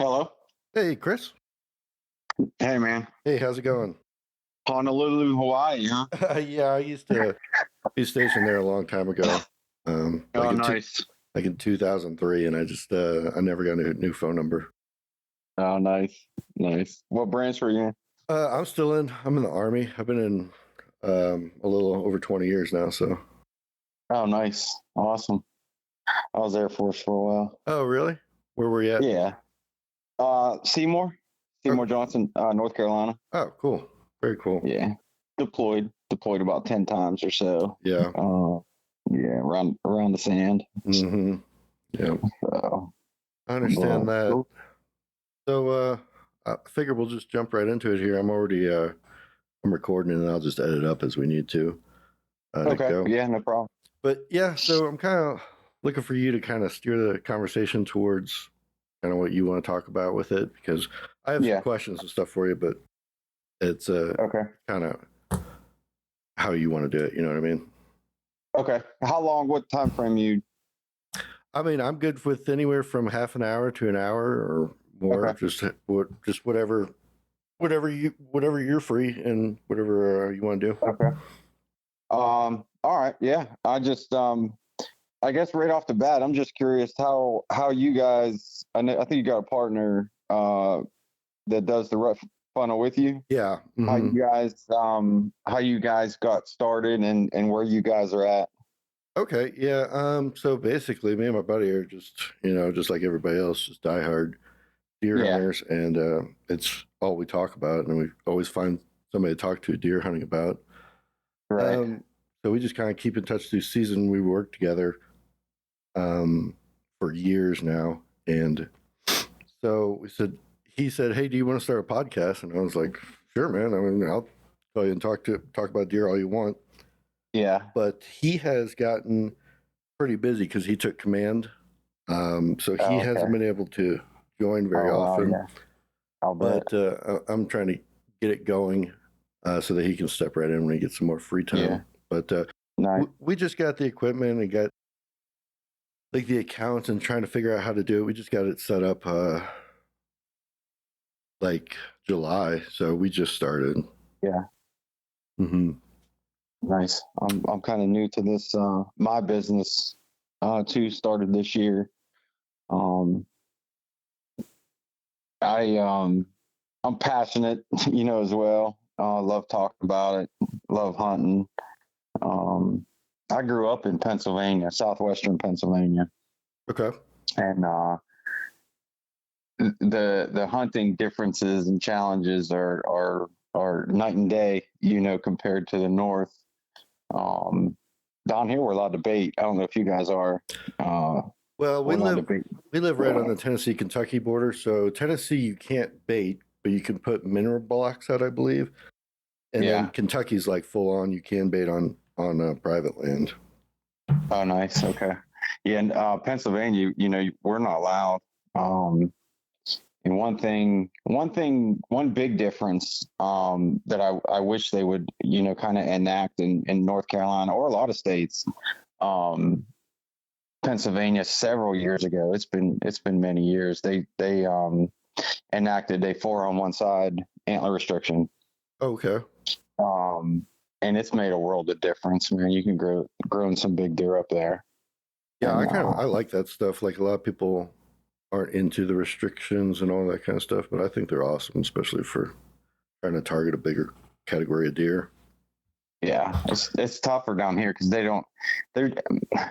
Hello. Hey, Chris. Hey, man. Hey, how's it going? Honolulu, Hawaii, huh? Yeah, I used to be stationed there a long time ago, Oh, like nice. like in 2003, and I never got a new phone number. Oh, nice. Nice. What branch were you in? I'm in the Army. I've been in a little over 20 years now. So. Oh, nice. Awesome. I was Air Force for a while. Oh, really? Where were you at? Yeah. Seymour Johnson, North Carolina. Oh, cool. Very cool. Yeah. Deployed about 10 times or so. Yeah. Yeah, around the sand. Mm-hmm. Yeah. So, I understand that. Cool. So, I figure we'll just jump right into it here. I'm recording and I'll just edit up as we need to Okay. go. Yeah, no problem. But yeah, so I'm kind of looking for you to kind of steer the conversation towards kind of what you want to talk about with it, because I have some questions and stuff for you, but it's okay, kind of how you want to do it. You know what I mean? Okay. How long? What time frame you? I mean, I'm good with anywhere from half an hour to an hour or more. Okay. Just whatever you're free and whatever you want to do. Okay. All right. Yeah. I guess right off the bat, I'm just curious how you guys. I think you got a partner that does the rough funnel with you. Yeah. Mm-hmm. How you guys got started and where you guys are at. Okay. Yeah. So basically, me and my buddy are just like everybody else, just diehard deer hunters, and it's all we talk about, and we always find somebody to talk to deer hunting about. Right. So we just kind of keep in touch through season. We work together for years now, and so he said, "Hey, do you want to start a podcast?" And I was like, "Sure, man. I mean, I'll tell you and talk about deer all you want." Yeah. But he has gotten pretty busy because he took command, so he hasn't been able to join very often. Yeah. I'll bet. But I'm trying to get it going so that he can step right in when he gets some more free time. Yeah. But nice. we just got the equipment and got like the accounts and trying to figure out how to do it. We just got it set up like July, so we just started. Yeah. Mm-hmm. Nice. I'm kind of new to this. My business too started this year. I'm passionate, as well. Love talking about it. Love hunting. I grew up in Pennsylvania, southwestern Pennsylvania. Okay. And the hunting differences and challenges are night and day, compared to the north. Down here we're allowed to bait. I don't know if you guys are. Well, we live right on the Tennessee-Kentucky border. So Tennessee, you can't bait, but you can put mineral blocks out, I believe. And then Kentucky's like full on. You can bait on private land. Oh, nice. Okay. Yeah, and Pennsylvania, we're not allowed. And one big difference that I wish they would, kind of enact in North Carolina or a lot of states. Pennsylvania several years ago. It's been many years. They enacted a 4-on-1 side antler restriction. Okay. And it's made a world of difference, man. You can grow some big deer up there. Yeah, I like that stuff. Like a lot of people aren't into the restrictions and all that kind of stuff, but I think they're awesome, especially for trying to target a bigger category of deer. Yeah, it's tougher down here because they're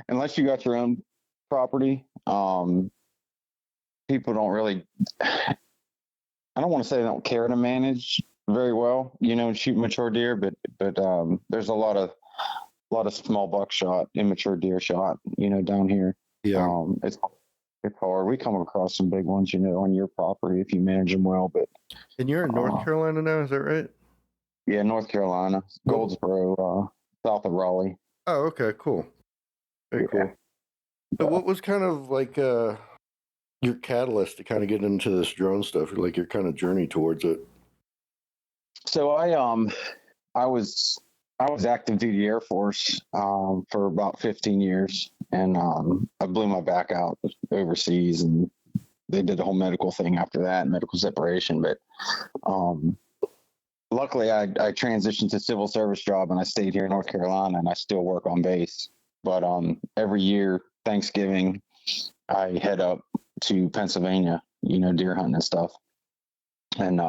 unless you got your own property, people don't really. I don't want to say they don't care to manage very well, and shoot mature deer, but there's a lot of small buckshot, immature deer shot, down here. Yeah, it's hard. We come across some big ones, on your property if you manage them well. But and you're in North Carolina now, is that right? Yeah, North Carolina, Goldsboro, south of Raleigh. Oh, okay, cool. Very cool. So what was kind of like your catalyst to kind of get into this drone stuff, or like your kind of journey towards it? So I was active duty Air Force for about 15 years, and I blew my back out overseas, and they did the whole medical thing after that, medical separation. But luckily, I transitioned to civil service job, and I stayed here in North Carolina, and I still work on base. But every year, Thanksgiving, I head up to Pennsylvania, deer hunting and stuff. And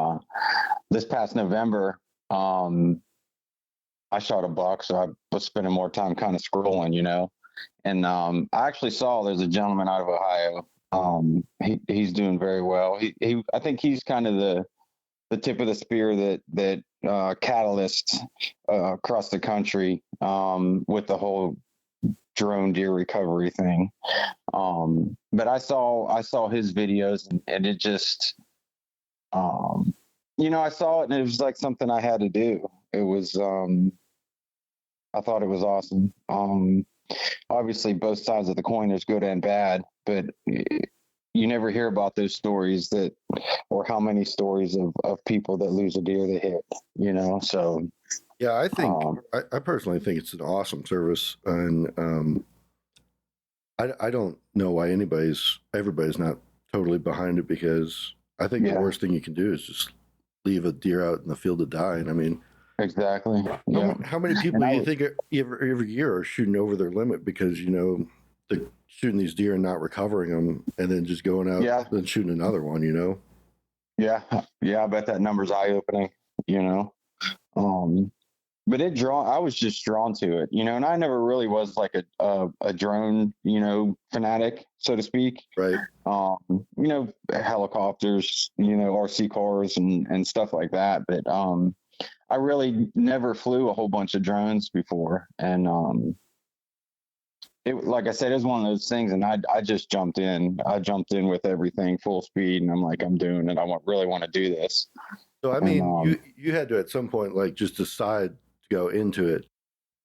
this past November, I shot a buck, so I was spending more time kind of scrolling, And I actually saw there's a gentleman out of Ohio. He's doing very well. I think he's kind of the tip of the spear that catalyst across the country with the whole drone deer recovery thing. But I saw his videos and it just, I saw it and it was like something I had to do. It was, I thought it was awesome. Obviously both sides of the coin, there's good and bad, but you never hear about those stories or how many stories of people that lose a deer they hit, so. Yeah, I think, I personally think it's an awesome service, and I don't know why everybody's not totally behind it, because I think the worst thing you can do is just leave a deer out in the field to die. And I mean, exactly. Yeah. How many people do you think every year are shooting over their limit because, they're shooting these deer and not recovering them, and then just going out and shooting another one, Yeah. Yeah. I bet that number's eye opening, but I was just drawn to it, and I never really was like a drone, fanatic, so to speak. Right. Helicopters, RC cars and stuff like that. But I really never flew a whole bunch of drones before. And like I said, it was one of those things, and I just jumped in. I jumped in with everything full speed, and I'm like, I'm doing it. I really want to do this. So, I mean, you had to at some point, like, just decide to go into it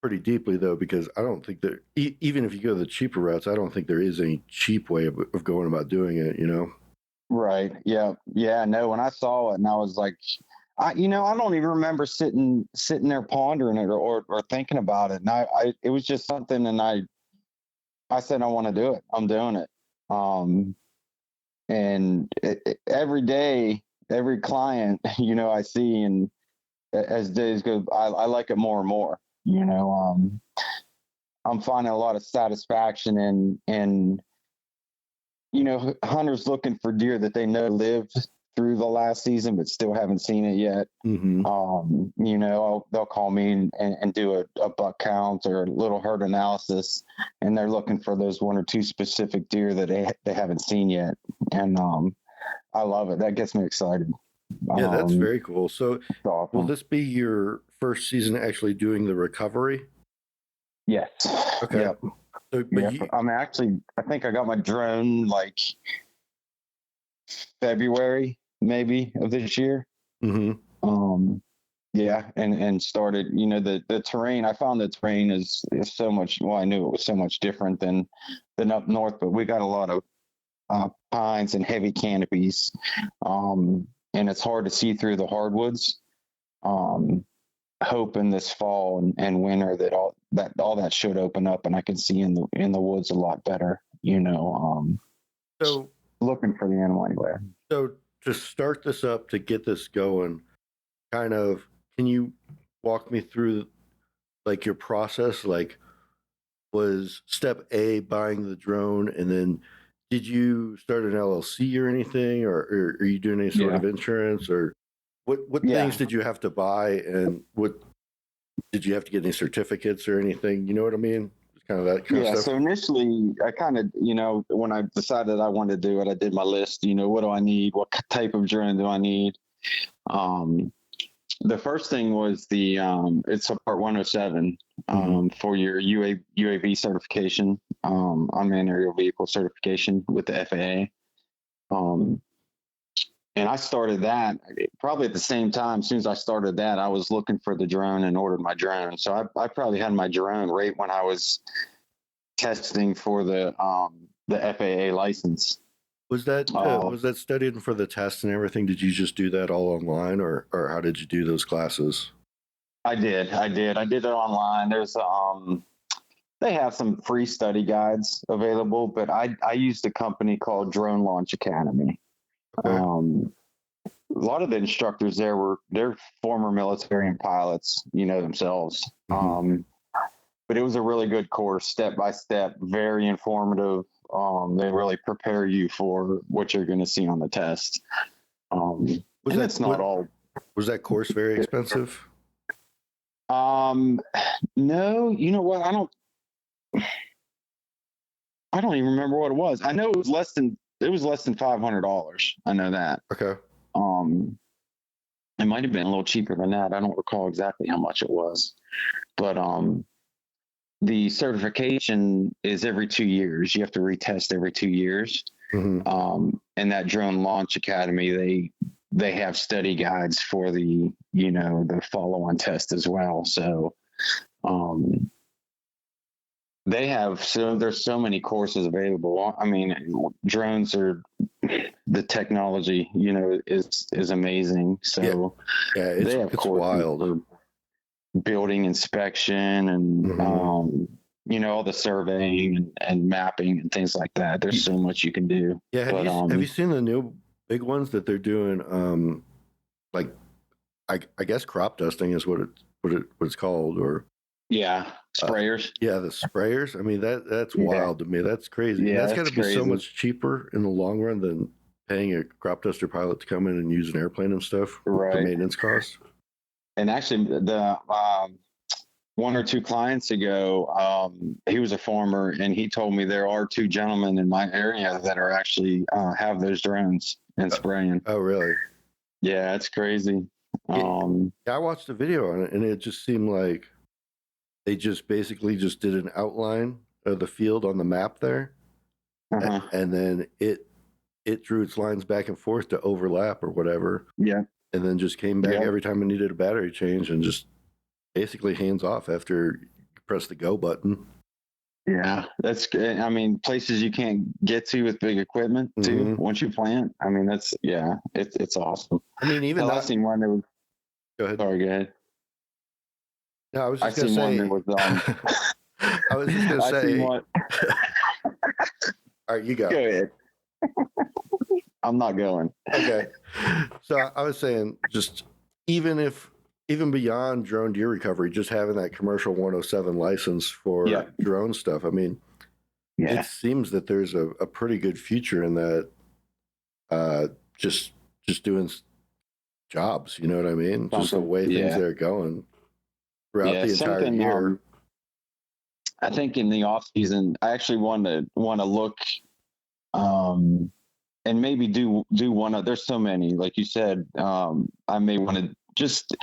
pretty deeply, though, because I don't think that even if you go the cheaper routes, I don't think there is any cheap way of going about doing it, Right. Yeah. Yeah. No, when I saw it and I was like, I don't even remember sitting there pondering it or thinking about it. And it was just something. And I said, I want to do it. I'm doing it. And every day, every client, I see, and as days go, I like it more and more, I'm finding a lot of satisfaction in hunters looking for deer that they know lived through the last season, but still haven't seen it yet. Mm-hmm. They'll call me and do a buck count or a little herd analysis, and they're looking for those one or two specific deer that they haven't seen yet. And I love it. That gets me excited. Yeah, that's very cool. So awesome. Will this be your first season actually doing the recovery? Yes. Okay. Yep. So, I think I got my drone like February maybe of this year. Mm-hmm. Yeah, and started, the terrain. I found the terrain is so much. Well, I knew it was so much different than up north, but we got a lot of pines and heavy canopies, and it's hard to see through the hardwoods. Hoping this fall and winter that all that should open up and I can see in the woods a lot better. So looking for the animal anyway. So to start this up, to get this going, can you walk me through like your process? Like, was step A buying the drone, and then did you start an LLC or anything, or are you doing any sort of insurance, or what things did you have to buy, and what did you have to get any certificates or anything? You know what I mean? Kind of that kind of stuff. So initially I kind of, when I decided I wanted to do it, I did my list, what do I need? What type of drone do I need? The first thing was it's a Part 107 for your UAV certification, unmanned aerial vehicle certification with the FAA. And I started that probably at the same time. As soon as I started that, I was looking for the drone and ordered my drone. So I probably had my drone right when I was testing for the FAA license. Was that studied for the test and everything? Did you just do that all online, or how did you do those classes? I did it online. There's they have some free study guides available, but I used a company called Drone Launch Academy. Okay. A lot of the instructors there they're former military and pilots, themselves. Mm-hmm. But it was a really good course, step by step, very informative. They really prepare you for what you're going to see on the test. Was that course very expensive? No, you know what? I don't even remember what it was. I know it was less than $500. I know that. Okay. It might have been a little cheaper than that. I don't recall exactly how much it was, but the certification is every 2 years. You have to retest every 2 years. Mm-hmm. And that Drone Launch Academy, they have study guides for the follow-on test as well. So, there's so many courses available. I mean, drones are, the technology, is amazing. So yeah, it's wild. Building inspection and, mm-hmm. All the surveying and mapping and things like that. There's so much you can do. Yeah. Have you seen the new big ones that they're doing? Like, I guess crop dusting is what it's called, or yeah, sprayers. Yeah, the sprayers. I mean, that's wild to me. That's crazy. Yeah, that's got to be so much cheaper in the long run than paying a crop duster pilot to come in and use an airplane and stuff. Right. The maintenance costs. And actually, the 1 or 2 clients ago, he was a farmer, and he told me there are 2 gentlemen in my area that are actually have those drones and spraying. Oh, really? Yeah, it's crazy. Yeah, I watched a video on it, and it just seemed like they just basically just did an outline of the field on the map there, and then it drew its lines back and forth to overlap or whatever. Yeah, and then just came back every time it needed a battery change, and just basically hands off after you press the go button. Yeah, that's good. I mean, places you can't get to with big equipment too. Mm-hmm. Once you plant, I mean, it's awesome. I mean, even I've seen one that was. Go ahead. Sorry, go ahead. No, I was just going to say. One that was, I was just going to say. All right, you go. Go ahead. I'm not going. Okay. So I was saying, just even beyond drone deer recovery, just having that commercial 107 license for drone stuff. I mean, it seems that there's a pretty good future in that. Just doing jobs, you know what I mean? Just the way things are going throughout the entire year. I think in the off season, I actually want to look, and maybe do one of. There's so many, like you said. I may want to just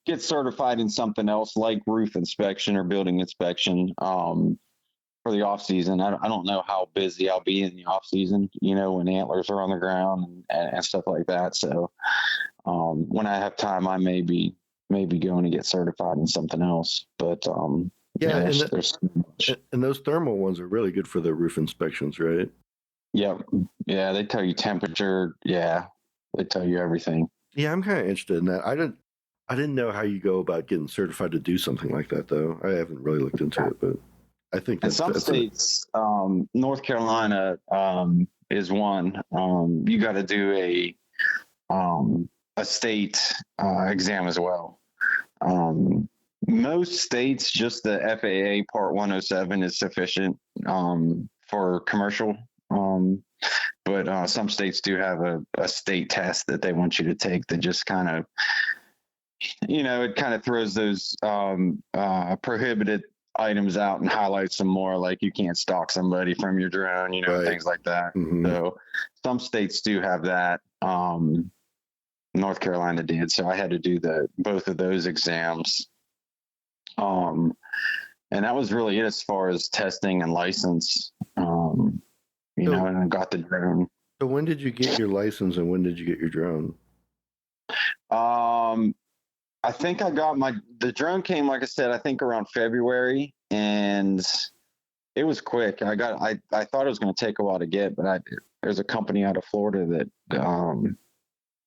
get certified in something else, like roof inspection or building inspection, for the off season. I don't know how busy I'll be in the off season, when antlers are on the ground and stuff like that. So, when I have time, I may be going to get certified in something else, but, and those thermal ones are really good for the roof inspections, right? Yep. Yeah. They tell you temperature. Yeah. They tell you everything. Yeah. I'm kind of interested in that. I didn't know how you go about getting certified to do something like that, though. I haven't really looked into it, but I think in some states, North Carolina, is one. You got to do a state, exam as well. Most states, just the FAA Part 107 is sufficient for commercial, but some states do have a state test that they want you to take that just kind of, it kind of throws those prohibited items out and highlights them more, like you can't stalk somebody from your drone, right. Things like that. Mm-hmm. So some states do have that. North Carolina did, so I had to do both of those exams. And that was really it as far as testing and license. And I got the drone. So when did you get your license and when did you get your drone? I think I got the drone came, like I said, I think around February, and it was quick. I thought it was going to take a while to get, but there's a company out of Florida that,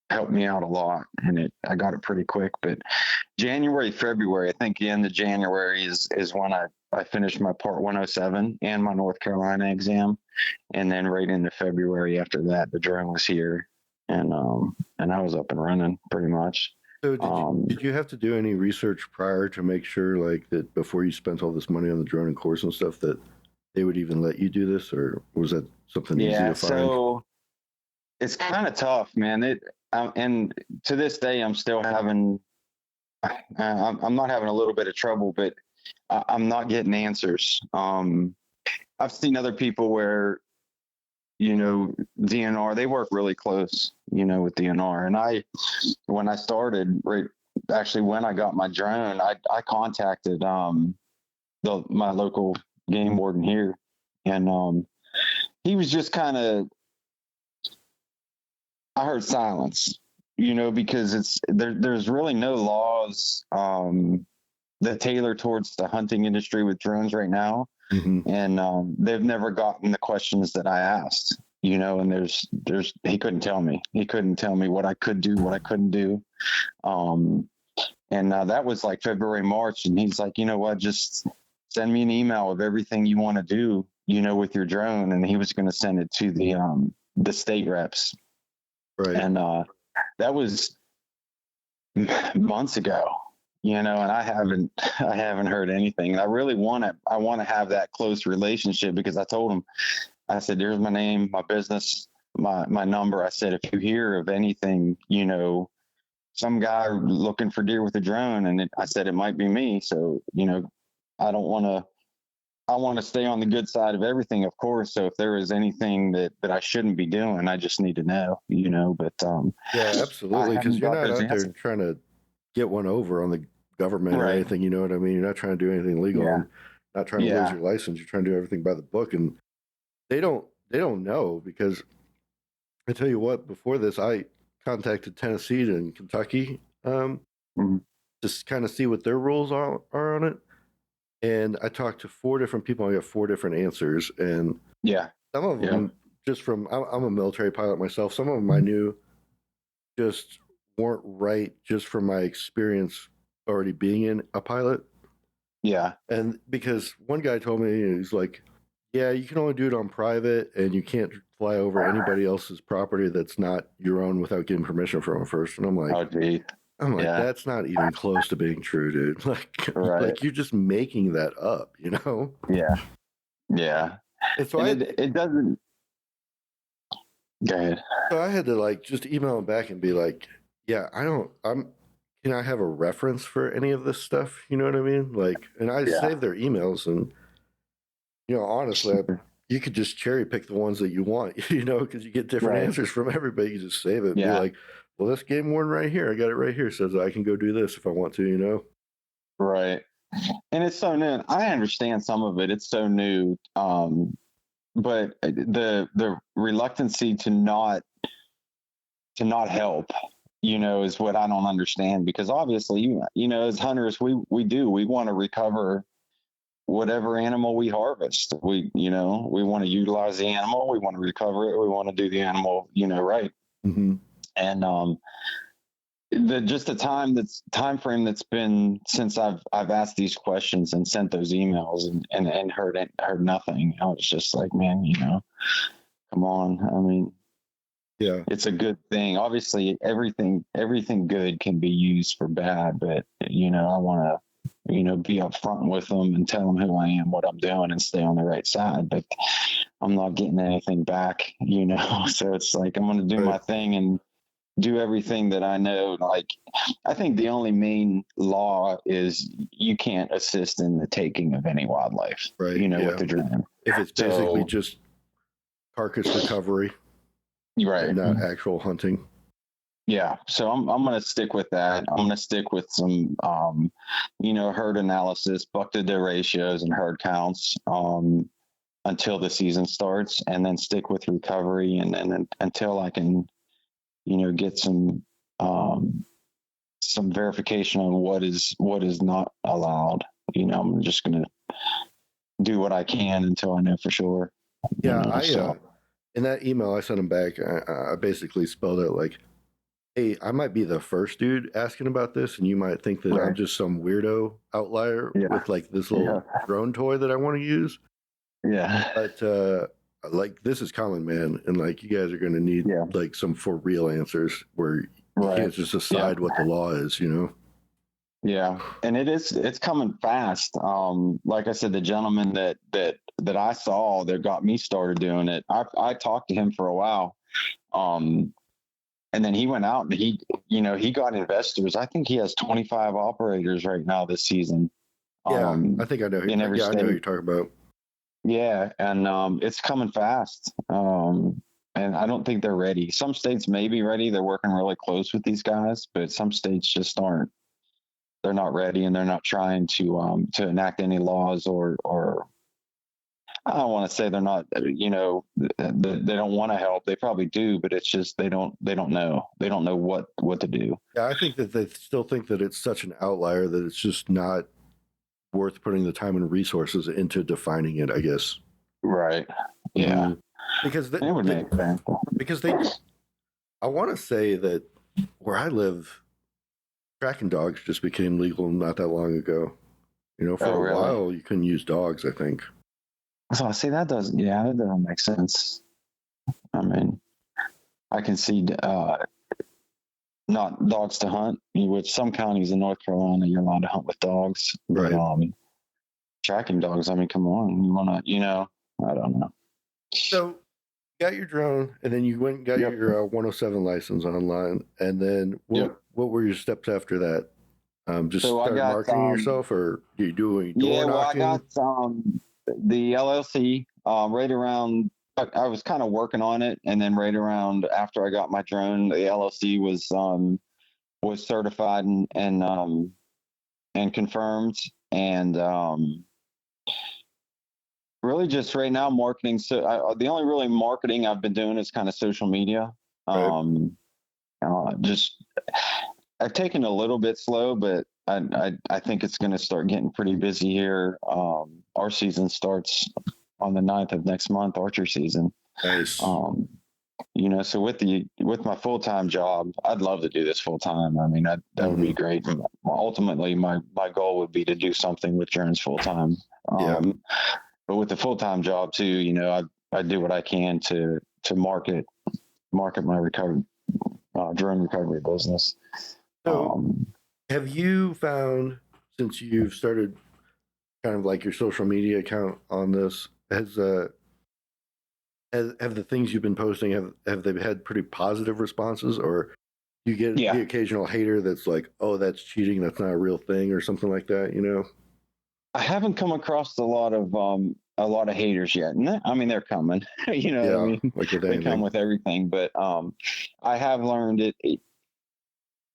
helped me out a lot, and I got it pretty quick. But January, February, I think the end of January is when I finished my Part 107 and my North Carolina exam, and then right into February after that, the drone was here, and I was up and running pretty much. So did you have to do any research prior to make sure, like, that before you spent all this money on the drone and course and stuff, that they would even let you do this, or was that something easy to find? So it's kind of tough, man. And to this day, I'm still having. I'm not having a little bit of trouble, but I'm not getting answers. I've seen other people where, DNR, they work really close, with DNR. And when I started, when I got my drone, I contacted my local game warden here, and he was just kind of, I heard silence, because there's really no laws that tailor towards the hunting industry with drones right now. Mm-hmm. And they've never gotten the questions that I asked, and he couldn't tell me. He couldn't tell me what I could do, what I couldn't do. And that was like February, March. And he's like, you know what, just send me an email of everything you want to do, with your drone. And he was going to send it to the state reps. Right. And that was months ago, and I haven't heard anything. And I really want to have that close relationship, because I told him, I said, here's my name, my business, my number. I said, if you hear of anything, some guy looking for deer with a drone, and I said, it might be me. So, I want to stay on the good side of everything, of course. So if there is anything that I shouldn't be doing, I just need to know, but yeah, absolutely. Because you're not out there trying to get one over on the government or anything, you know what I mean? You're not trying to do anything illegal, and not trying to lose your license. You're trying to do everything by the book, and they don't know, because I tell you what, before this, I contacted Tennessee and Kentucky just kind of see what their rules are on it. And I talked to 4 different people. I got 4 different answers. And some of them, just from, I'm a military pilot myself, some of them I knew just weren't right, just from my experience already being in a pilot. Yeah. And because one guy told me, he's like, yeah, you can only do it on private, and you can't fly over anybody else's property that's not your own without getting permission from them first. And I'm like, that's not even close to being true, dude. Like you're just making that up, Yeah. Yeah. And so it doesn't. Go ahead. So I had to just email him back and be like, yeah, can I have a reference for any of this stuff? You know what I mean? And I saved their emails, and, honestly, you could just cherry pick the ones that you want, because you get different answers from everybody. You just save it and be like, well, this game warden right here, I got it right here, says I can go do this if I want to, Right. And it's so new. I understand some of it. It's so new. But the reluctancy to not help, is what I don't understand, because obviously, as hunters, we want to recover whatever animal we harvest. We want to utilize the animal. We want to recover it. We want to do the animal, right. Mm-hmm. And the time frame that's been since I've asked these questions and sent those emails and heard nothing. I was just like, man, come on. I mean, it's a good thing. Obviously, everything good can be used for bad, but I want to be upfront with them and tell them who I am, what I'm doing, and stay on the right side. But I'm not getting anything back, So it's like, I'm going to do my thing and do everything that I know. I think the only main law is you can't assist in the taking of any wildlife, with the drone. If it's basically just carcass recovery, right, not actual hunting. Yeah. So I'm going to stick with that. I'm going to stick with some, herd analysis, buck to deer ratios and herd counts, until the season starts, and then stick with recovery. And until I can, get some verification on what is not allowed, I'm just going to do what I can until I know for sure. Yeah. In that email I sent him back, I basically spelled out hey, I might be the first dude asking about this, and you might think that I'm just some weirdo outlier with like this little drone toy that I want to use. Yeah. But like this is common, man, and like you guys are going to need like some for real answers where you can't just decide what the law is, you know. Yeah, and it's coming fast. Like I said, the gentleman that I saw that got me started doing it, I talked to him for a while. And then he went out and he got investors. I think he has 25 operators right now this season. Yeah, I think I know. I know who you're talking about. Yeah, and it's coming fast. And I don't think they're ready. Some states may be ready. They're working really close with these guys, but some states just aren't. They're not ready, and they're not trying to enact any laws or I don't want to say they're not, they don't want to help. They probably do, but it's just they don't know. They don't know what to do. Yeah, I think that they still think that it's such an outlier that it's just not worth putting the time and resources into defining it, I guess. Right. Yeah. Because it would make sense. Because I want to say that where I live, tracking dogs just became legal not that long ago. You know, for a while you couldn't use dogs, I think. So I see that doesn't make sense. I mean, I can see not dogs to hunt, which some counties in North Carolina you're allowed to hunt with dogs. Right. But, tracking dogs, I mean, come on, you wanna, I don't know. So you got your drone, and then you went and got your 107 license online, and then what were your steps after that? Just start marketing yourself, or are you doing door knocking? I got the LLC right around. I was kind of working on it, and then right around after I got my drone, the LLC was certified and confirmed, and really just right now marketing. So the only really marketing I've been doing is kind of social media. Just I've taken a little bit slow, but I think it's going to start getting pretty busy here. Our season starts on the 9th of next month, archery season. Nice. So with my full-time job, I'd love to do this full-time. I mean, that would be great. Ultimately, my goal would be to do something with drones full-time. But with the full-time job too, I do what I can to market my drone recovery business. So, have you found, since you've started kind of like your social media account on this, have the things you've been posting, have they had pretty positive responses, or you get the occasional hater that's like, oh, that's cheating, that's not a real thing, or something like that, I haven't come across a lot of haters yet. And I mean, they're coming, like they come with everything, but I have learned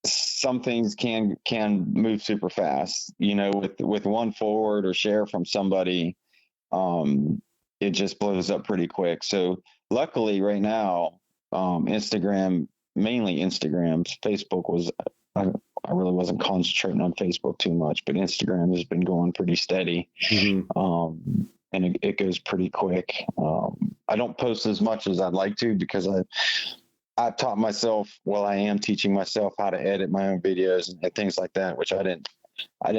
some things can move super fast, with one forward or share from somebody. It just blows up pretty quick. So luckily right now, Instagram, mainly Instagram, Facebook was, I really wasn't concentrating on Facebook too much, but Instagram has been going pretty steady. And it goes pretty quick. I don't post as much as I'd like to because I taught myself, I am teaching myself how to edit my own videos and things like that, which I didn't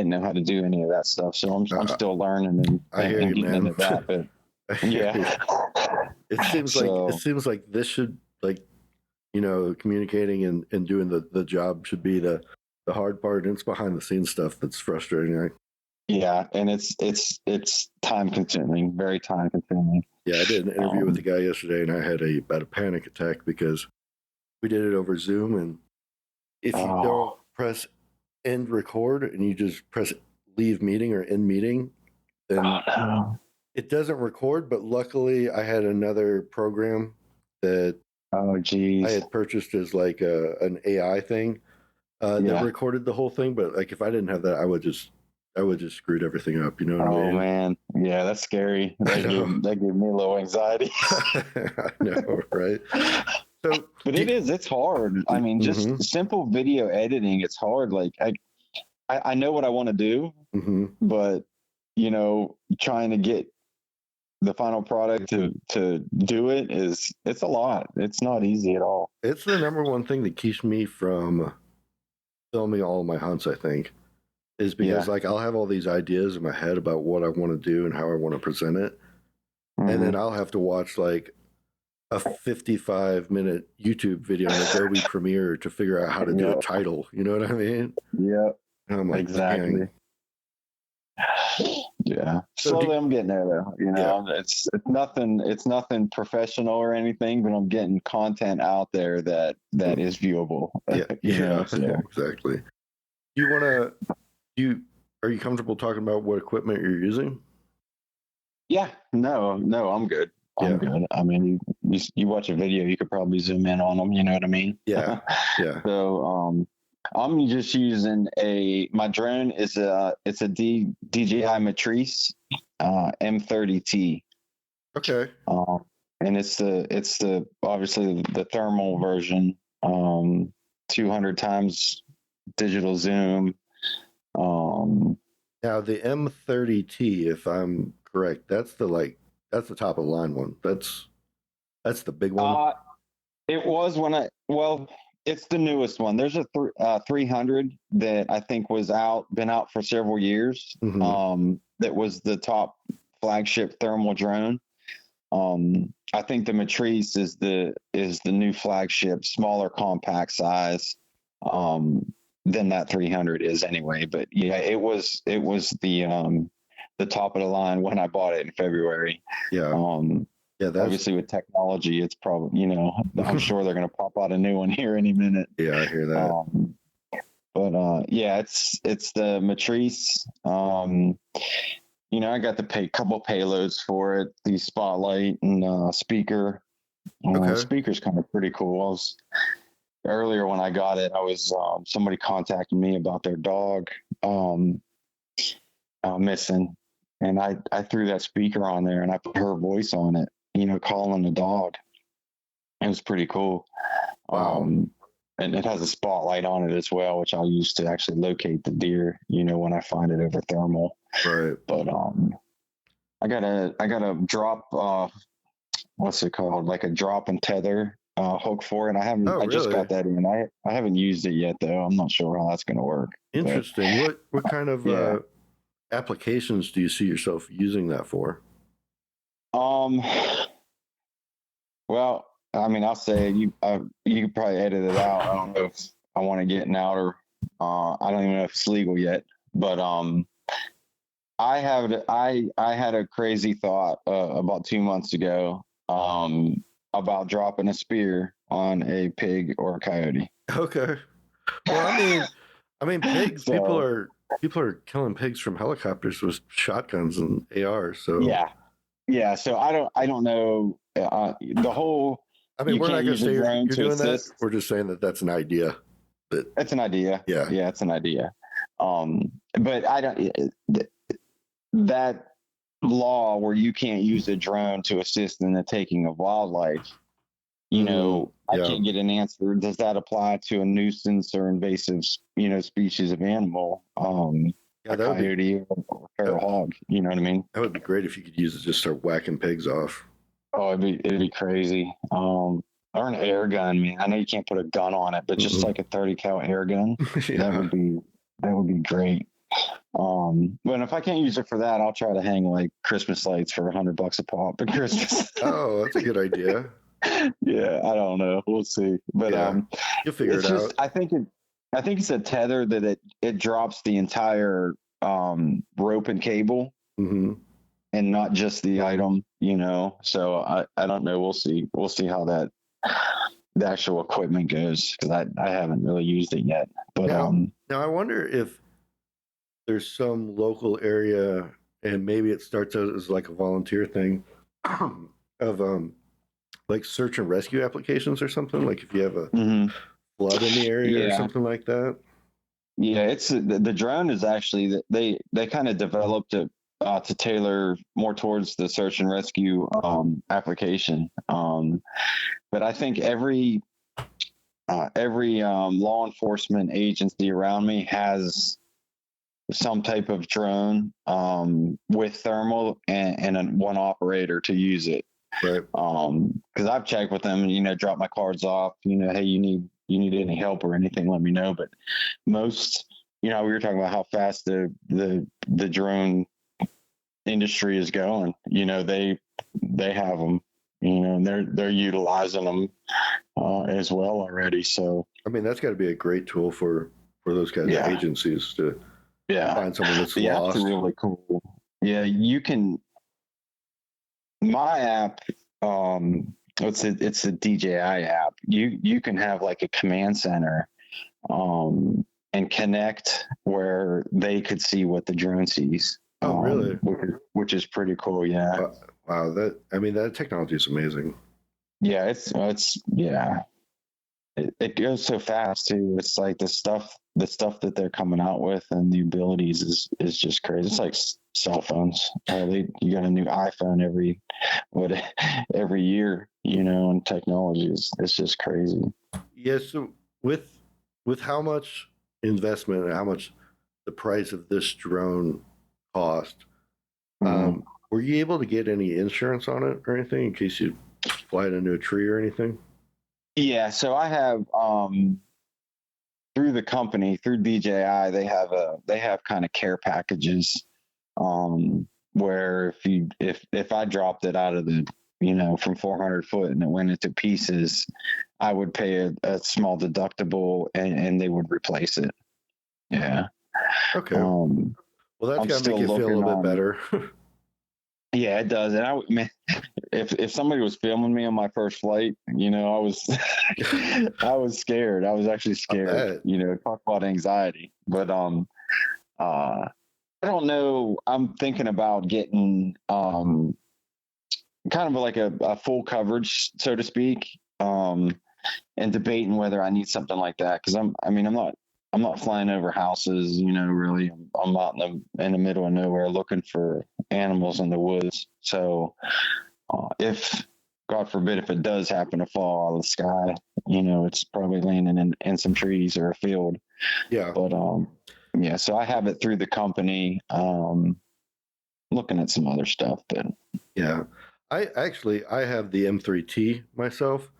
know how to do any of that stuff. So I'm still learning and getting into that. But it seems like this should, like, communicating and doing the job should be the hard part, and it's behind the scenes stuff that's frustrating, right? Yeah, and it's time consuming, very time consuming. Yeah, I did an interview with a guy yesterday, and I had about a panic attack because we did it over Zoom, and if you don't press end record and you just press leave meeting or end meeting, then it doesn't record. But luckily, I had another program that I had purchased as like an AI thing that recorded the whole thing. But like if I didn't have that, I would just screwed everything up. You know what I mean? Oh man, yeah, that's scary. That gave me a little anxiety. I know, right? So, but it's hard. I mean, just simple video editing, it's hard. Like I know what I want to do, but trying to get the final product to do it's a lot. It's not easy at all. It's the number one thing that keeps me from filming all of my hunts, I think, is because like I'll have all these ideas in my head about what I want to do and how I want to present it. Mm-hmm. And then I'll have to watch like a 55-minute YouTube video in Adobe Premiere to figure out how to do a title. You know what I mean? Yeah. Like, exactly. Dang. Yeah. Slowly I'm getting there though. You know, it's nothing professional or anything, but I'm getting content out there that is viewable. Yeah. So. Exactly. Are you comfortable talking about what equipment you're using? Yeah. No, I'm good. I'm good. I mean, you watch a video, you could probably zoom in on them. You know what I mean? Yeah. Yeah. So, I'm just using my drone is it's a DJI Matrice M30T. Okay. And it's the obviously the thermal version, 200 times digital zoom. Now the M30T, if I'm correct, that's the top of the line one. That's the big one. It was it's the newest one. There's a 300 that I think been out for several years. Mm-hmm. That was the top flagship thermal drone. I think the Matrice is the new flagship, smaller compact size than that 300 is anyway. But yeah, it was the top of the line when I bought it in February. Yeah. Yeah, obviously with technology, it's probably, I'm sure they're going to pop out a new one here any minute. Yeah, I hear that. But yeah, it's the Matrice. I got the couple payloads for it, the spotlight and speaker. Speaker's kind of pretty cool. Earlier when I got it, I was somebody contacted me about their dog missing, and I threw that speaker on there and I put her voice on it. Calling the dog. It was pretty cool. Wow. And it has a spotlight on it as well, which I'll use to actually locate the deer, when I find it over thermal. Right. But I got a drop, what's it called? Like a drop and tether hook for it. I just got that in. I haven't used it yet though. I'm not sure how that's going to work. Interesting. But, what kind of applications do you see yourself using that for? Well, I mean, I'll say you could probably edit it out. I don't know if I want to get an out or I don't even know if it's legal yet. But I had a crazy thought about 2 months ago about dropping a spear on a pig or a coyote. Okay. Well, I mean, pigs. So, people are killing pigs from helicopters with shotguns and ARs. So yeah. So I don't know the whole. I mean, we're not going to say you're doing that. We're just saying that that's an idea. That's an idea. Yeah, it's an idea. But I don't. That law where you can't use a drone to assist in the taking of wildlife. I can't get an answer. Does that apply to a nuisance or invasive, species of animal? A coyote or feral hog. You know what I mean? That would be great if you could use it to just start whacking pigs off. Oh, it'd be crazy. Or an air gun, man. I know you can't put a gun on it, but just like a 30 cal air gun, that would be great. But if I can't use it for that, I'll try to hang like Christmas lights for $100 a pop at Christmas. Oh, that's a good idea. Yeah, I don't know. We'll see. But you'll figure it out. I think it's a tether that it drops the entire rope and cable, and not just the item. So I don't know. We'll see. We'll see how the actual equipment goes, because I haven't really used it yet. But now I wonder if there's some local area, and maybe it starts out as like a volunteer thing of like search and rescue applications or something, like if you have a flood in the area or something like that. Yeah, it's the drone is actually they kind of developed it to tailor more towards the search and rescue application. But I think every law enforcement agency around me has some type of drone with thermal and one operator to use it. Right. Because I've checked with them, drop my cards off. Hey, you need any help or anything, let me know. But most, we were talking about how fast the drone industry is going. They have them. And they're utilizing them as well already. So I mean, that's got to be a great tool for those kind of agencies to find someone that's lost. That's really cool. Yeah, you can. My app, it's a DJI app. You can have like a command center, and connect where they could see what the drone sees. Oh, really? Which is pretty cool. Yeah. Wow. That technology is amazing. Yeah, it goes so fast too. It's like the stuff that they're coming out with and the abilities is just crazy. It's like cell phones. You got a new iPhone every year, and technology it's just crazy. Yeah. So with how much investment and how much the price of this drone cost, were you able to get any insurance on it or anything in case you fly it into a tree or anything? Yeah, so I have through the company, through DJI, they have kind of care packages where if I dropped it out of the from 400 foot and it went into pieces, I would pay a small deductible and they would replace it. Yeah. Okay. Well, that's got to make you feel a little bit better. Yeah, it does. And if somebody was filming me on my first flight, I was scared. I was actually scared. Talk about anxiety. But I don't know. I'm thinking about getting kind of like a full coverage, so to speak, and debating whether I need something like that because I'm not flying over houses, really. I'm out in the middle of nowhere looking for animals in the woods. So if, God forbid, if it does happen to fall out of the sky, it's probably landing in some trees or a field. Yeah. But so I have it through the company. Looking at some other stuff, but yeah, I have the M3T myself,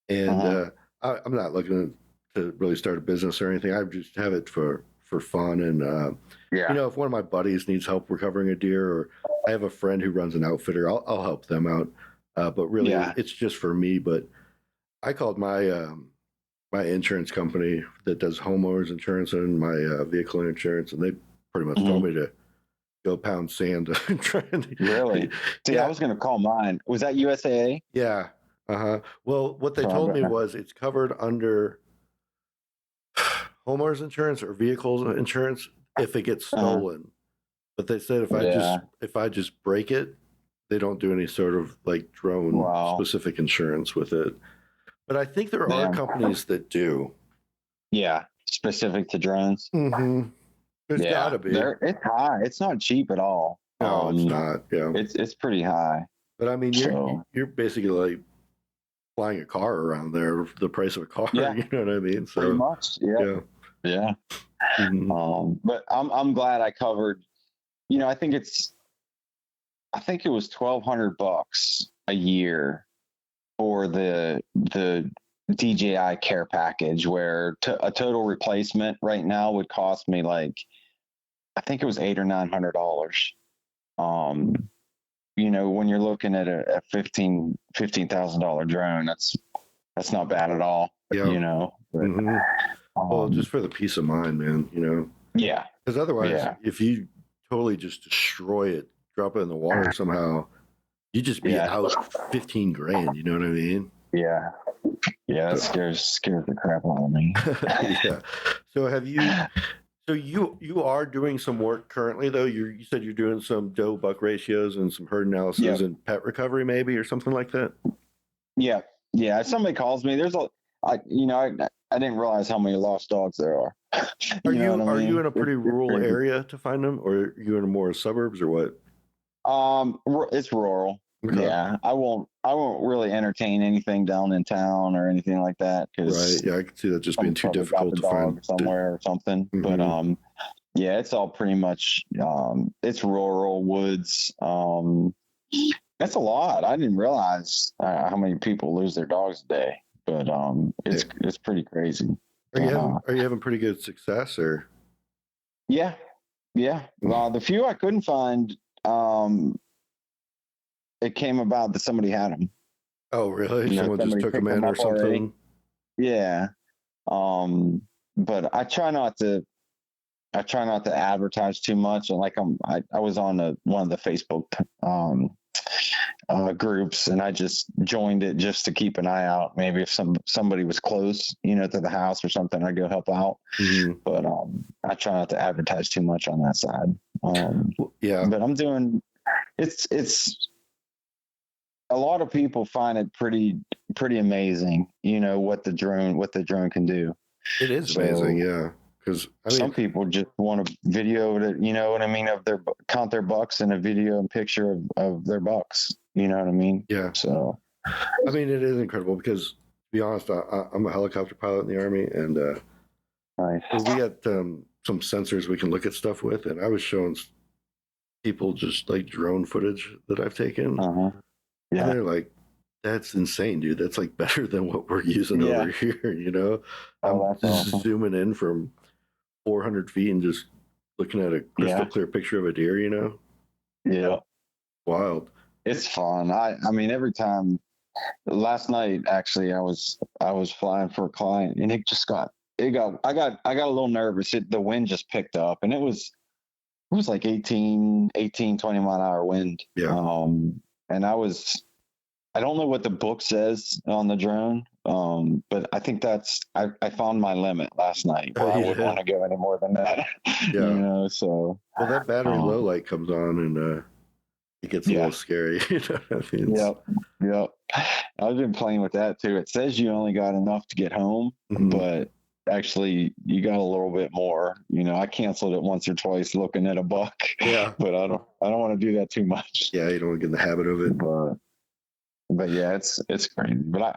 and I'm not looking to really start a business or anything. I just have it for fun. And, if one of my buddies needs help recovering a deer, or I have a friend who runs an outfitter, I'll help them out. But really it's just for me. But I called my, my insurance company that does homeowners insurance and my vehicle insurance. And they pretty much told me to go pound sand. Really? See, I was going to call mine. Was that USAA? Yeah. Well, what they told me was it's covered under homeowners insurance or vehicles insurance if it gets stolen. But they said if I just break it, they don't do any sort of like drone specific insurance with it. But I think there are companies that do. Yeah, specific to drones. Mm-hmm. There's gotta be. It's high. It's not cheap at all. No, it's not. Yeah, it's pretty high. But I mean, you're basically like flying a car around there, the price of a car. Yeah. You know what I mean? So pretty much. Yeah. Mm-hmm. But I'm glad I covered. I think it was $1,200 a year for the DJI care package, where a total replacement right now would cost me like, I think it was $800 or $900. When you're looking at a $15,000 drone, that's not bad at all. Yeah. But, well, just for the peace of mind, man. Yeah. Because otherwise, if you totally just destroy it, drop it in the water somehow, you just be out $15,000. You know what I mean? Yeah. Yeah, that scares the crap out of me. Yeah. So have you? So you are doing some work currently, though. You said you're doing some doe buck ratios and some herd analysis and pet recovery, maybe, or something like that. Yeah. If somebody calls me, I didn't realize how many lost dogs there are. Are you in a pretty rural area to find them, or are you in more suburbs, or what? It's rural. Okay. Yeah, I won't really entertain anything down in town or anything like that. Right. Yeah, I can see that just being too difficult to find somewhere or something. Mm-hmm. But Yeah, it's all pretty much it's rural woods. That's a lot. I didn't realize how many people lose their dogs a day, but it's pretty crazy. Are you having pretty good success, or? Yeah, yeah. The few I couldn't find, it came about that somebody had them. Oh, really? Someone just took them in or something? Already. Yeah. But I try not to advertise too much. And like I was on one of the Facebook groups, and I just joined it just to keep an eye out. Maybe if somebody was close, to the house or something, I'd go help out. Mm-hmm. But I try not to advertise too much on that side. Yeah. But I'm doing. It's a lot of people find it pretty amazing. What the drone can do. It is amazing, yeah. Because some people just want a video to, what I mean, of count their bucks and a video and picture of their bucks. You know what I mean? Yeah. So, I mean, it is incredible because, to be honest, I'm a helicopter pilot in the Army, and nice. We got some sensors we can look at stuff with, and I was showing people just like drone footage that I've taken. Uh-huh. Yeah. And they're like, that's insane, dude. That's like better than what we're using over here, I'm awesome. zooming in from 400 feet and just looking at a crystal clear picture of a deer, Yeah. Wild. It's fun. I mean, every time. Last night, actually, I was flying for a client, and I got a little nervous. The wind just picked up, and it was like 18, 20 mile an hour wind. Yeah. And I don't know what the book says on the drone, but I think I found my limit last night. Where I wouldn't want to go any more than that. Yeah. So. Well, that battery low light comes on, and it gets a little scary. Yep. I've been playing with that too. It says you only got enough to get home, but actually you got a little bit more. I canceled it once or twice looking at a buck. Yeah. But I don't want to do that too much. Yeah, you don't want to get in the habit of it. But yeah, it's crazy. But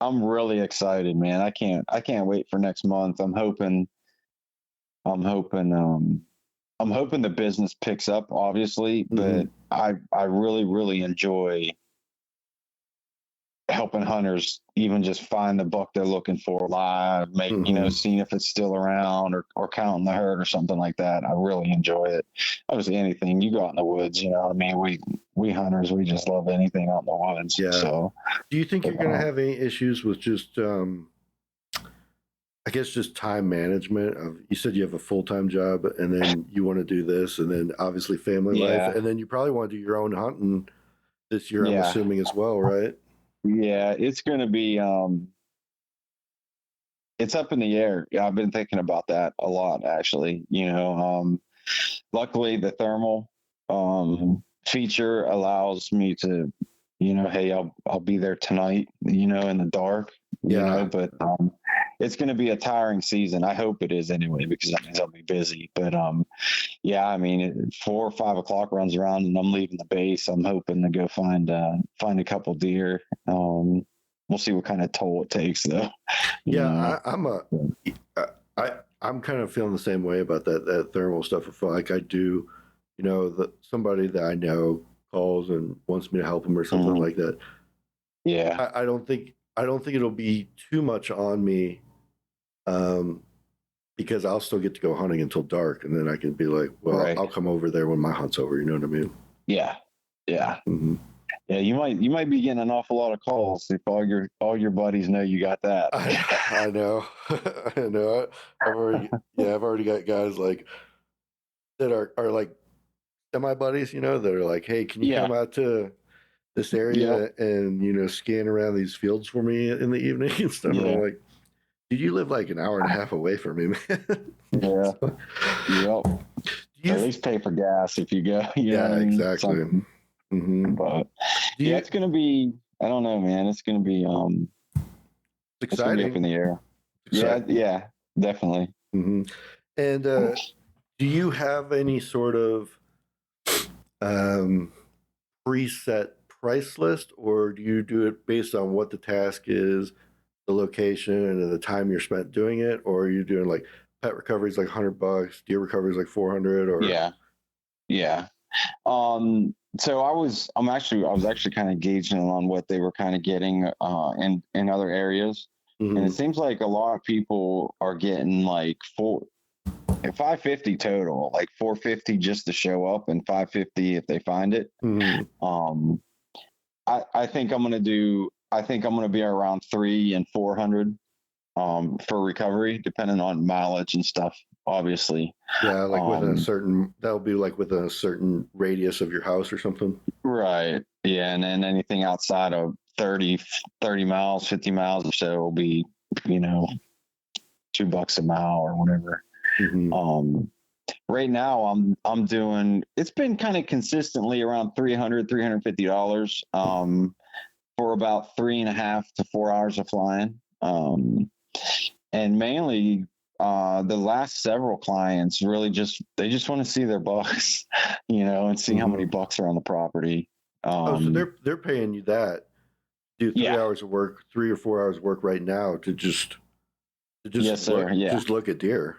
I'm really excited, man. I can't wait for next month. I'm hoping the business picks up, obviously, but I really, really enjoy helping hunters even just find the buck they're looking for live, seeing if it's still around or counting the herd or something like that. I really enjoy it. Obviously, anything you go out in the woods, what I mean? We hunters, we just love anything out in the woods. Yeah. So, do you think you're going to have any issues with just, I guess, just time management? You said you have a full-time job, and then you want to do this, and then obviously family life, and then you probably want to do your own hunting this year, I'm assuming, as well, right? Yeah, it's going to be, it's up in the air. Yeah, I've been thinking about that a lot, actually. Luckily the thermal feature allows me to, hey, I'll be there tonight, in the dark, but it's going to be a tiring season. I hope it is anyway, because that means I'll be busy. But I mean, 4 or 5 o'clock runs around and I'm leaving the base. I'm hoping to go find a couple deer. We'll see what kind of toll it takes, though. Yeah, I'm kind of feeling the same way about that thermal stuff. Like I do, somebody that I know calls and wants me to help them or something like that. Yeah, I don't think it'll be too much on me, because I'll still get to go hunting until dark, and then I can be like, well, right. I'll come over there when my hunt's over. You know what I mean? Yeah. Mm-hmm. Yeah, you might be getting an awful lot of calls if all your buddies know you got that. I know. I know. I've already got guys like that are like semi buddies, that are like, hey, can you come out to this area and scan around these fields for me in the evening and stuff? And I'm like, dude, you live like an hour and a half away from me, man. Yeah. Yep. At least pay for gas if you go. Exactly. Mm-hmm. But it's gonna be. I don't know, man. It's gonna be. It's gonna be up in the air. Yeah, definitely. Mm-hmm. And do you have any sort of preset price list, or do you do it based on what the task is, the location, and the time you're spent doing it, or are you doing like, pet recovery is like $100, deer recovery is like 400, or yeah. So I was actually kind of gauging on what they were kind of getting in other areas, and it seems like a lot of people are getting like 550 total, like 450 just to show up, and 550 if they find it. I think I'm gonna be around 300 and 400 for recovery, depending on mileage and stuff, obviously. Yeah, like that'll be like within a certain radius of your house or something. Right. Yeah, and then anything outside of 30 miles, 50 miles or so will be, $2 a mile or whatever. Right now I'm doing, it's been kind of consistently around $350 for about 3.5 to 4 hours of flying. And mainly the last several clients really just want to see their bucks, and see how many bucks are on the property. So they're paying you that, do 3 hours of work, 3 or 4 hours of work right now to just yes, sir. Just look at deer.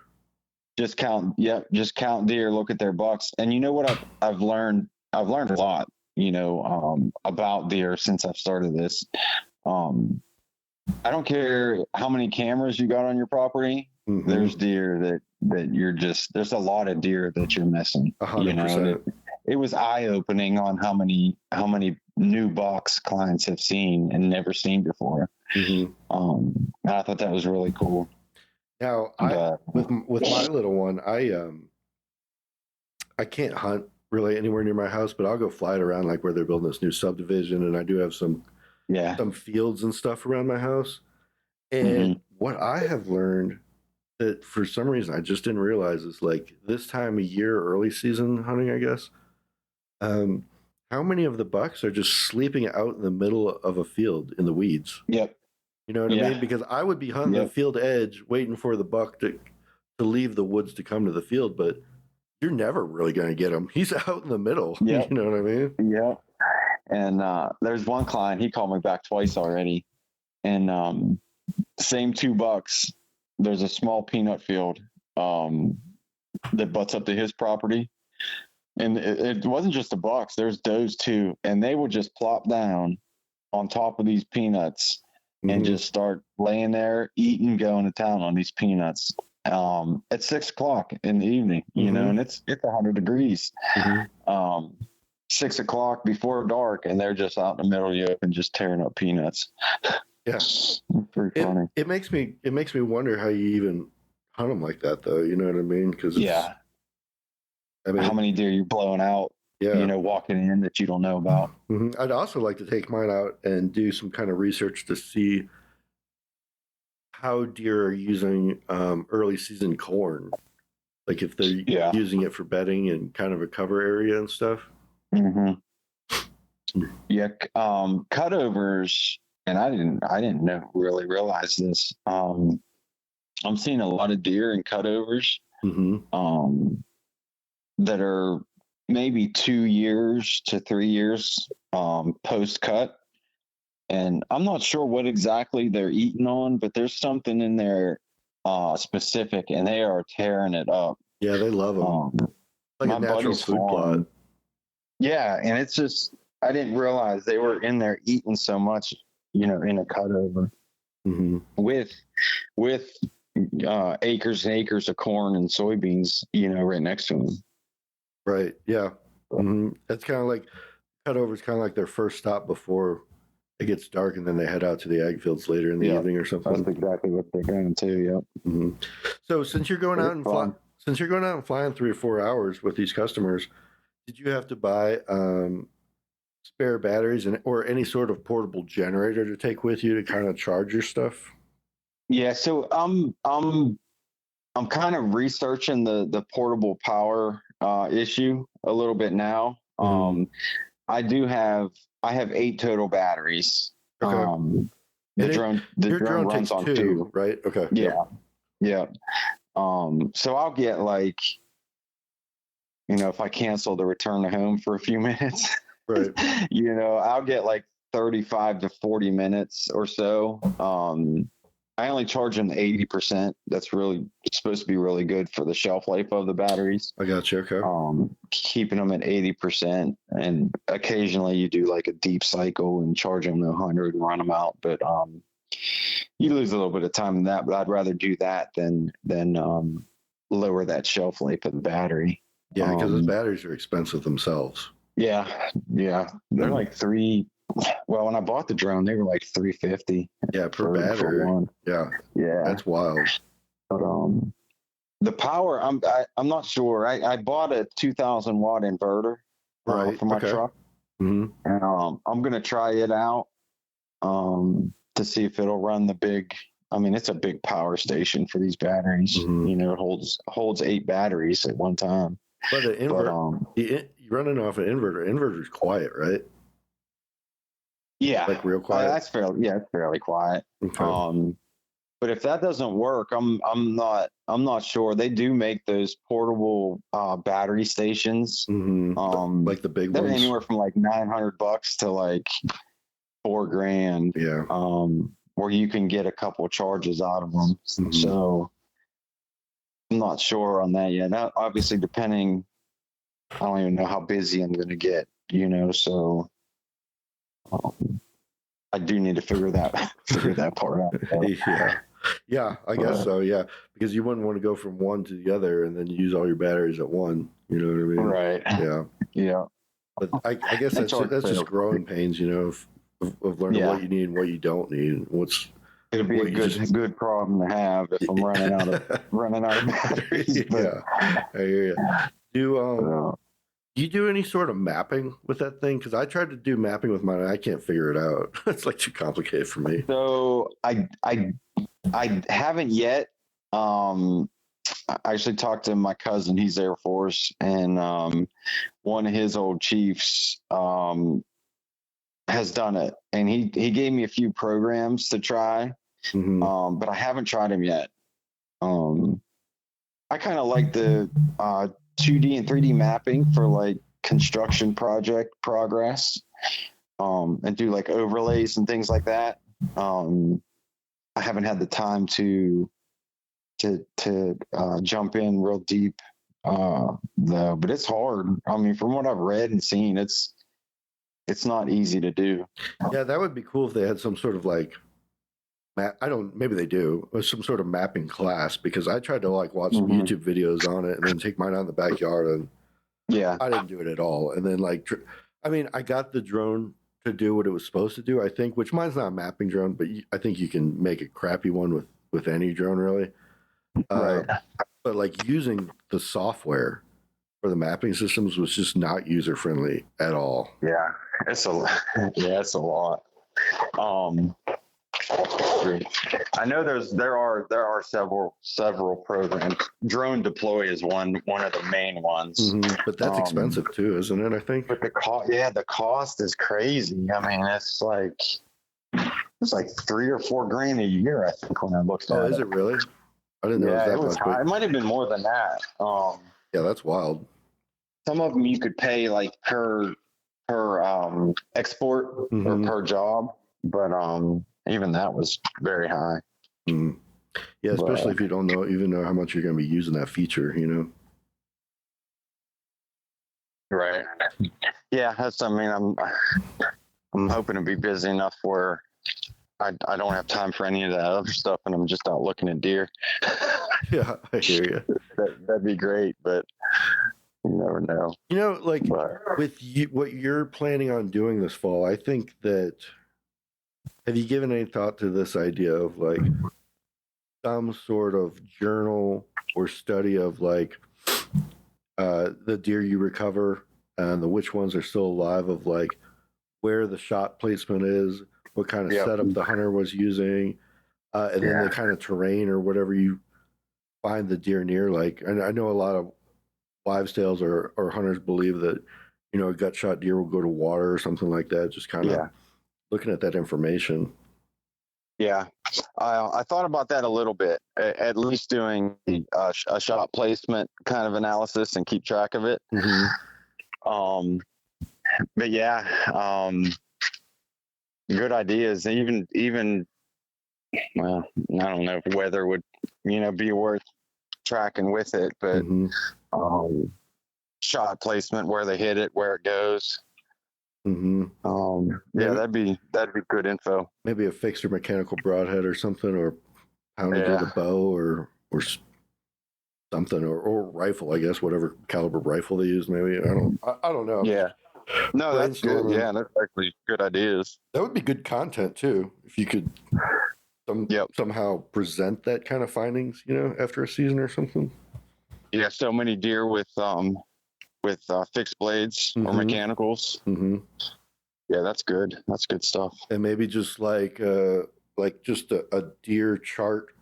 Just count deer, look at their bucks. And you know what I've learned? I've learned a lot, about deer since I've started this. I don't care how many cameras you got on your property. There's deer that there's a lot of deer that you're missing. 100%. It was eye-opening on how many new bucks clients have seen and never seen before. And I thought that was really cool. Now, with my little one, I can't hunt really anywhere near my house, but I'll go fly it around, like where they're building this new subdivision, and I do have some fields and stuff around my house. And what I have learned that for some reason I just didn't realize is, like, this time of year, early season hunting, I guess, how many of the bucks are just sleeping out in the middle of a field in the weeds? Yep. You know what I mean? Because I would be hunting the field edge, waiting for the buck to leave the woods to come to the field, but you're never really going to get him. He's out in the middle. You know what I mean? Yeah. And there's one client, he called me back twice already, and same 2 bucks. There's a small peanut field that butts up to his property, and it wasn't just the bucks. There's does too, and they would just plop down on top of these peanuts and just start laying there, eating, going to town on these peanuts at 6:00 in the evening. And it's 100 degrees. 6:00 before dark, and they're just out in the middle of the open just tearing up peanuts. Yeah, pretty funny. It makes me wonder how you even hunt them like that, though. You know what I mean? Because I mean, how many deer you're blowing out? Walking in that you don't know about. I'd also like to take mine out and do some kind of research to see how deer are using early season corn, like if they're using it for bedding and kind of a cover area and stuff. Yeah, cutovers, and I didn't realize this. I'm seeing a lot of deer in cutovers that are maybe 2 years to 3 years post cut, and I'm not sure what exactly they're eating on, but there's something in there specific, and they are tearing it up. Yeah, they love them. Like a natural food plot. Yeah, and it's just, I didn't realize they were in there eating so much, in a cutover with acres and acres of corn and soybeans, right next to them. Right. Yeah. It's kind of like cutover is kind of like their first stop before it gets dark, and then they head out to the ag fields later in the evening or something. That's exactly what they're going to. Yep. So since you're going out and flying 3 or 4 hours with these customers, did you have to buy spare batteries or any sort of portable generator to take with you to kind of charge your stuff? Yeah. So I'm kind of researching the portable power issue a little bit now. I have 8 total batteries. Okay. The drone runs takes on 2, right? Okay. Yeah. So I'll get, like, if I cancel the return to home for a few minutes, right. I'll get like 35 to 40 minutes or so. I only charge them 80%. That's really supposed to be really good for the shelf life of the batteries. I got you. Okay. Keeping them at 80%, and occasionally you do like a deep cycle and charge them to 100 and run them out. But you lose a little bit of time in that. But I'd rather do that than lower that shelf life of the battery. Yeah, because those batteries are expensive themselves. Yeah. They're like three. Well, when I bought the drone, they were like $350. Yeah, per battery. For one. Yeah, that's wild. But the power, I'm not sure. I bought a 2,000 watt inverter for my truck, and I'm gonna try it out to see if it'll run the big. I mean, it's a big power station for these batteries. You know, it holds 8 batteries at one time. But the inverter, you're running off an inverter. Inverter's quiet, right? Yeah, like real quiet. It's fairly quiet. Okay. But if that doesn't work, I'm not sure. They do make those portable battery stations. Like the big they're ones. Anywhere from like $900 to like $4,000. Yeah. Where you can get a couple charges out of them. So I'm not sure on that yet. Now, obviously, depending, I don't even know how busy I'm going to get. You know, so. I do need to figure that part out. Yeah, I guess so. Yeah, because you wouldn't want to go from one to the other and then use all your batteries at one. You know what I mean? Right. Yeah. But I guess that's just growing pains. You know, of learning what you need and what you don't need. It'll be a good problem to have if I'm running out of batteries. Yeah, I hear you. Do you do any sort of mapping with that thing? Because I tried to do mapping with mine and I can't figure it out. It's like too complicated for me. So I haven't yet. I actually talked to my cousin. He's Air Force, and one of his old chiefs has done it, and he gave me a few programs to try, but I haven't tried them yet. I kind of like the 2D and 3D mapping for like construction project progress, and do like overlays and things like that. I haven't had the time to jump in real deep though, but it's hard. I mean, from what I've read and seen, it's not easy to do. Yeah, that would be cool if they had some sort of like maybe they do, or some sort of mapping class, because I tried to like watch some YouTube videos on it and then take mine out in the backyard, and I didn't do it at all. And then like, I mean, I got the drone to do what it was supposed to do, I think, which mine's not a mapping drone, but I think you can make a crappy one with any drone really. Right. But like using the software for the mapping systems was just not user friendly at all. Yeah, it's a lot. I know there are several programs. Drone Deploy is one of the main ones, but that's expensive too, isn't it? I think. But the cost is crazy. I mean, it's like $3,000 or $4,000 a year. I think when I looked at it. Oh, is it really? I didn't know it was high. It might have been more than that. Yeah, that's wild. Some of them you could pay like per export or per job, but even that was very high. Yeah, especially if you don't even know how much you're going to be using that feature, you know. Right. Yeah, I'm hoping to be busy enough where I don't have time for any of that other stuff, and I'm just out looking at deer. Yeah, I hear you. That'd be great, but you never know. You know, like with what you're planning on doing this fall, I think that. Have you given any thought to this idea of like some sort of journal or study of like the deer you recover and which ones are still alive, of like where the shot placement is, what kind of setup the hunter was using, and then the kind of terrain or whatever you find the deer near? Like, and I know a lot of wives' tales or hunters believe that, you know, a gut shot deer will go to water or something like that. Just kind of looking at that information. Yeah, I thought about that a little bit, at least doing a shot placement kind of analysis and keep track of it. But yeah, good ideas. Even Well, I don't know if weather would, be worth tracking with it, but shot placement, where they hit it, where it goes. That'd be good info. Maybe a fixed or mechanical broadhead or something, or pounded with a bow or something, or rifle, I guess, whatever caliber rifle they use. Maybe I don't know. Yeah. No, that's good. Yeah, that's actually good ideas. That would be good content too, if you could somehow present that kind of findings, after a season or something. Yeah, so many deer with fixed blades or mechanicals. Yeah, that's good. That's good stuff. And maybe just like just a deer chart,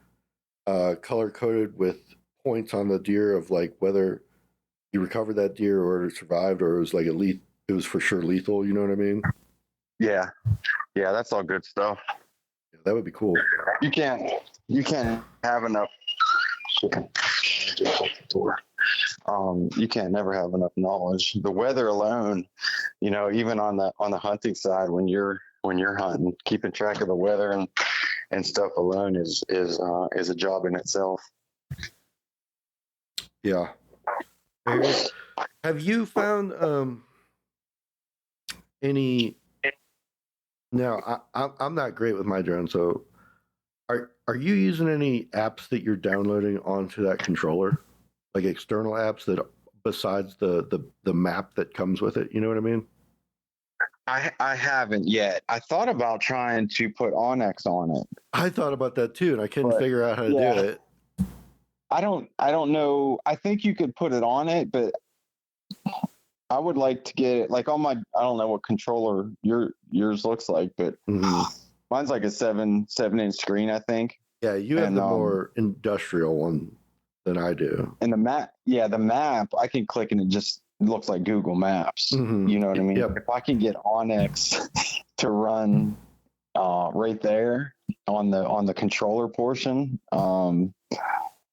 color coded with points on the deer of like whether you recovered that deer or it survived, or it was like it was for sure lethal. You know what I mean? Yeah, that's all good stuff. Yeah, that would be cool. You can't have enough. You can't never have enough knowledge. The weather alone, even on the hunting side, when you're hunting, keeping track of the weather and stuff alone is a job in itself. Yeah. Have you found any? Now, I'm not great with my drone, so are you using any apps that you're downloading onto that controller, like external apps that besides the map that comes with it? You know what I mean? I haven't yet. I thought about trying to put onX on it. I thought about that too, and I couldn't figure out how to do it. I don't know. I think you could put it on it, but I would like to get it like on my. I don't know what controller yours looks like, but mine's like a 7-inch screen, I think. Yeah, you have the more industrial one than I do. And the map, I can click and it just looks like Google Maps. You know what I mean? Yep. If I can get onX to run right there on the controller portion,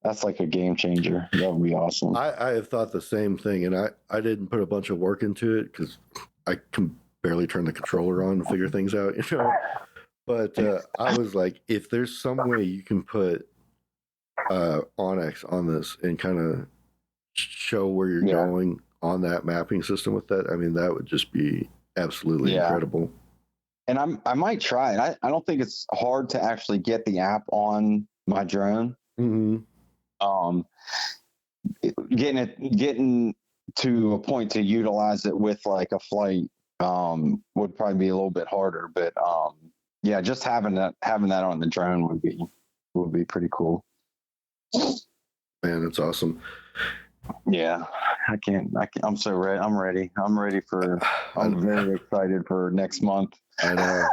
that's like a game changer. That would be awesome. I have thought the same thing, and I didn't put a bunch of work into it because I can barely turn the controller on and figure things out, But I was like, if there's some way you can put onX on this and kind of show where you're going on that mapping system with that, I mean, that would just be absolutely incredible. And I might try it. I don't think it's hard to actually get the app on my drone. Getting to a point to utilize it with like a flight would probably be a little bit harder, but just having that on the drone would be pretty cool. Man, that's awesome. Yeah, I'm so ready. I'm ready. I'm very excited for next month. I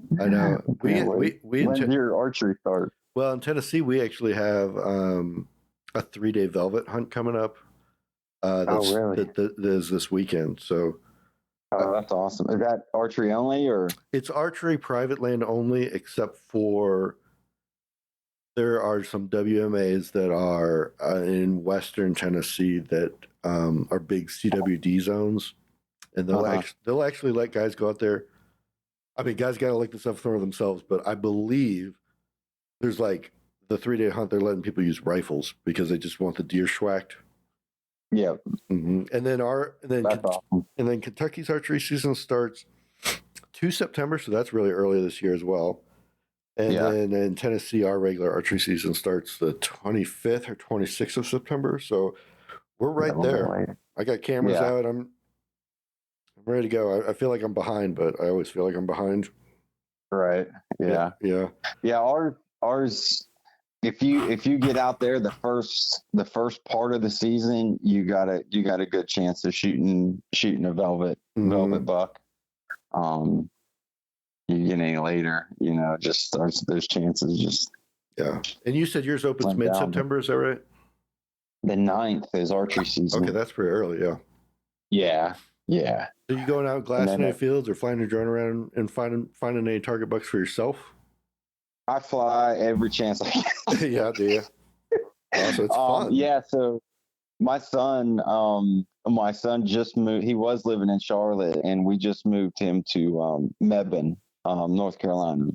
know. When's your archery start? Well, in Tennessee, we actually have a 3-day velvet hunt coming up. Really? That is this weekend. So, that's awesome. Is that archery only, or it's archery private land only, except for there are some WMAs that are in Western Tennessee that are big CWD zones, and they'll actually let guys go out there. I mean, guys got to look this up for themselves, but I believe there's like the 3-day hunt. They're letting people use rifles because they just want the deer schwacked. Yeah. And then awesome. And then Kentucky's archery season starts 2 September, so that's really early this year as well. And then in Tennessee, our regular archery season starts the 25th or 26th of September. So we're right there. I got cameras out. I'm ready to go. I feel like I'm behind, but I always feel like I'm behind. Right. Yeah. Ours. If you get out there the first part of the season, you got a good chance of shooting a velvet buck. You get any later, just starts those chances just. Yeah. And you said yours opens mid-September, is that right? The 9th is archery season. Okay, that's pretty early, yeah. Yeah. Are you going out glassing any fields or flying your drone around and finding any target bucks for yourself? I fly every chance I can. Yeah, do you? Also, it's fun. Yeah, so my son just moved. He was living in Charlotte, and we just moved him to Mebane, North Carolina.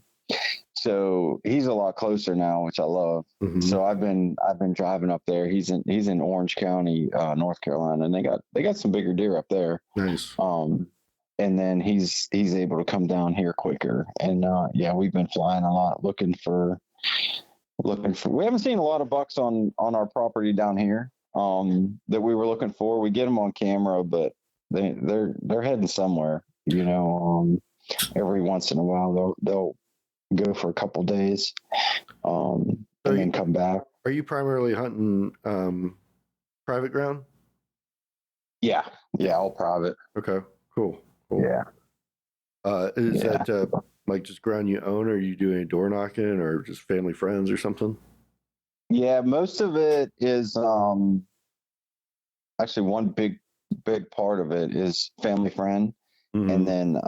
so he's a lot closer now, which I love. Mm-hmm. So I've been driving up there. He's in Orange County, North Carolina, and they got some bigger deer up there. Nice. And then he's able to come down here quicker. And yeah, we've been flying a lot, looking for. We haven't seen a lot of bucks on our property down here that we were looking for. We get them on camera, but they're heading somewhere. You know, every once in a while they'll go for a couple days, and then come back. Are you primarily hunting private ground? Yeah, all private. Okay, cool. Yeah. Is that like just ground you own, or are you doing door knocking, or just family friends or something? Yeah, most of it is actually one big part of it is family friend. Mm-hmm. And then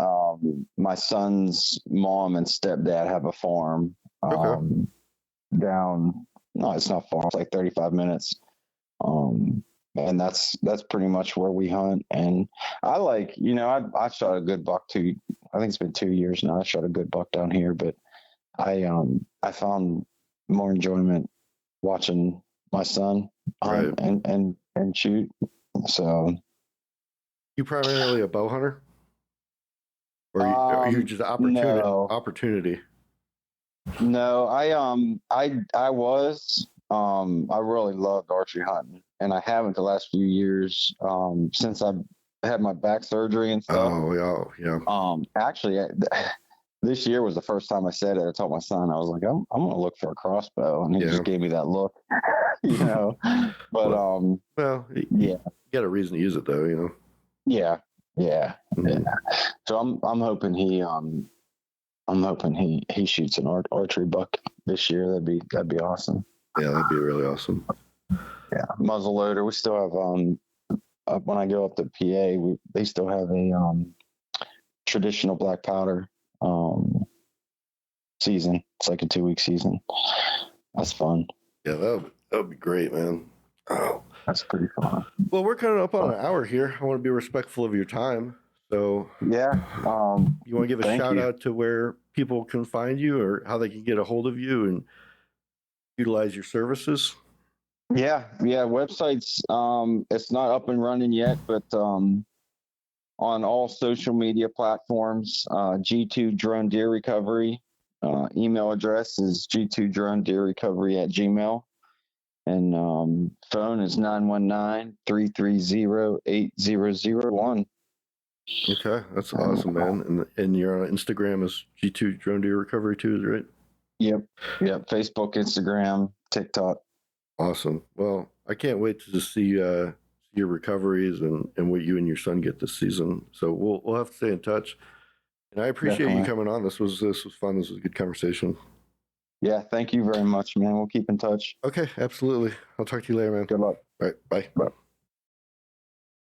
my son's mom and stepdad have a farm down. No, it's not far. It's like 35 minutes. And that's pretty much where we hunt. And I like, you know, I shot a good buck too. I think it's been 2 years now. I shot a good buck down here, but I found more enjoyment watching my son and shoot. So you primarily a bow hunter? Or are you just opportunity? No, I was. I really loved archery hunting, and I haven't the last few years since I had my back surgery and stuff. Oh yeah. Actually, this year was the first time I said it. I told my son, I was like, I'm gonna look for a crossbow, and he just gave me that look, you know. But you got a reason to use it though, you know. Yeah. So I'm hoping he shoots an archery buck this year. That'd be awesome. Yeah, that'd be really awesome. Yeah, muzzle loader. We still have when I go up to PA, they still have a traditional black powder season. It's like a 2-week season. That's fun. Yeah, that would be great, man. Oh, that's pretty fun. Well, we're coming up on an hour here. I want to be respectful of your time. So yeah, you want to give a shout out to where people can find you or how they can get a hold of you and utilize your services? Yeah. Websites. It's not up and running yet, but on all social media platforms, G2 Drone Deer Recovery. Email address is g2dronedeerrecovery@gmail.com. And phone is 919-330-8001. Okay, that's awesome, man. And you're on Instagram as G2 Drone Deer Recovery too, is right? Yep. Facebook, Instagram, TikTok. Awesome. Well, I can't wait to just see your recoveries and what you and your son get this season. So we'll have to stay in touch. And I appreciate you coming on. This was fun. This was a good conversation. Yeah, thank you very much, man. We'll keep in touch. Okay, absolutely. I'll talk to you later, man. Good luck. All right, bye. Bye.